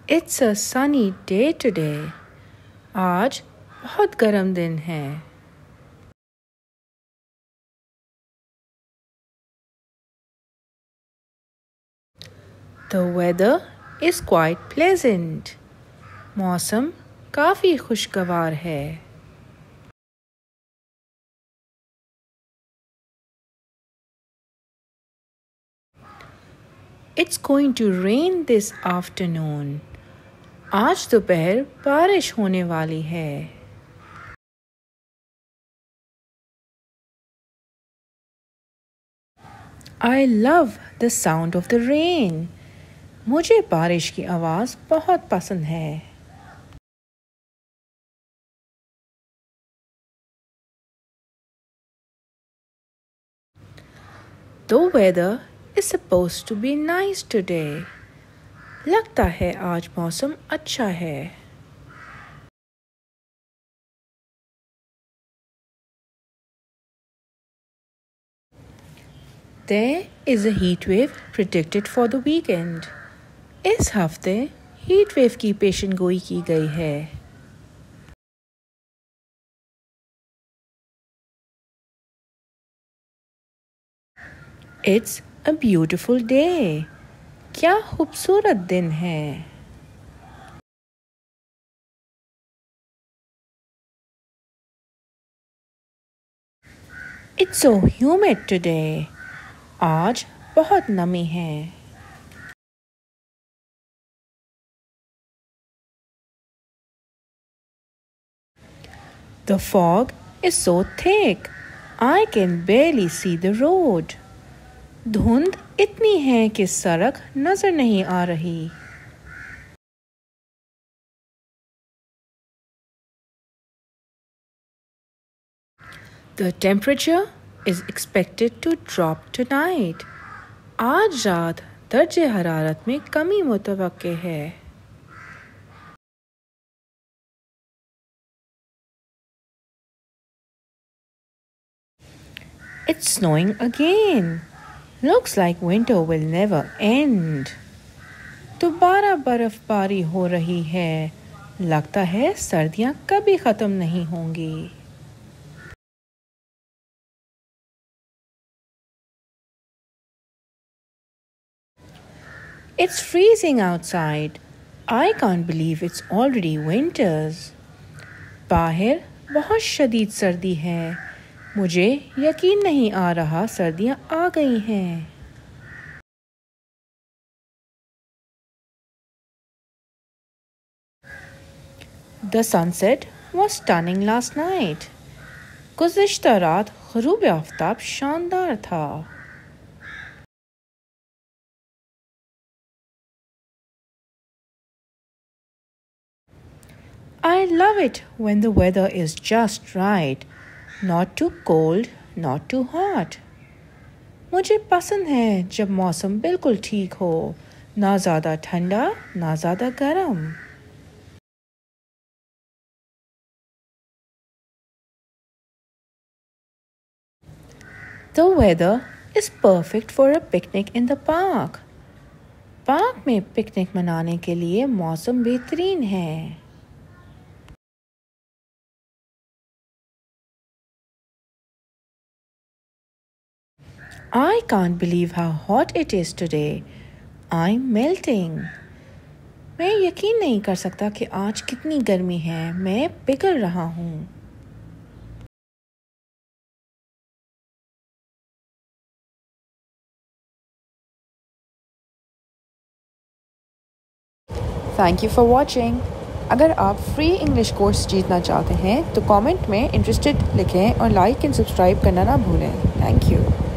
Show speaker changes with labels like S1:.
S1: It's a sunny day today. आज बहुत गर्म दिन है. The weather is quite pleasant. मौसम काफ़ी खुशगवार है. It's going to rain this afternoon. आज दोपहर बारिश होने वाली है. I love the sound of the rain. मुझे बारिश की आवाज़ बहुत पसंद है. The weather is supposed to be nice today. लगता है आज मौसम अच्छा है. There is a heat wave predicted for the weekend. इस हफ्ते हीट वेव की पेशेनगोई की गई है. It's a beautiful day. क्या खूबसूरत दिन है. It's so humid today. आज बहुत नमी है. The fog is so thick. I can barely see the road. धुंध इतनी है कि सड़क नजर नहीं आ रही. The temperature is expected to drop tonight. आज रात दर्जे हरारत में कमी मुतवक्के है. It's snowing again. Looks like winter will never end. दोबारा बर्फबारी हो रही है. लगता है सर्दियां कभी खत्म नहीं होंगी. It's freezing outside. I can't believe it's already winters. बाहर बहुत शदीद सर्दी है. मुझे यकीन नहीं आ रहा सर्दियां आ गई हैं. The sunset was stunning last night. गुज़िश्ता रात ग़ुरूब आफ़ताब शानदार था. I love it when the weather is just right. Not too cold, not too hot. मुझे पसंद है जब मौसम बिल्कुल ठीक हो. ना ज़्यादा ठंडा, ना ज़्यादा गर्म. The weather is perfect for a picnic in the park. Park में पिकनिक मनाने के लिए मौसम बेहतरीन है. I can't believe how hot it is today. I'm melting. मैं यकीन नहीं कर सकता कि आज कितनी गर्मी है. मैं पिघल रहा हूँ. Thank you for watching. अगर आप फ्री इंग्लिश कोर्स जीतना चाहते हैं तो कमेंट में इंटरेस्टेड लिखें और लाइक एंड सब्सक्राइब करना ना भूलें. Thank you.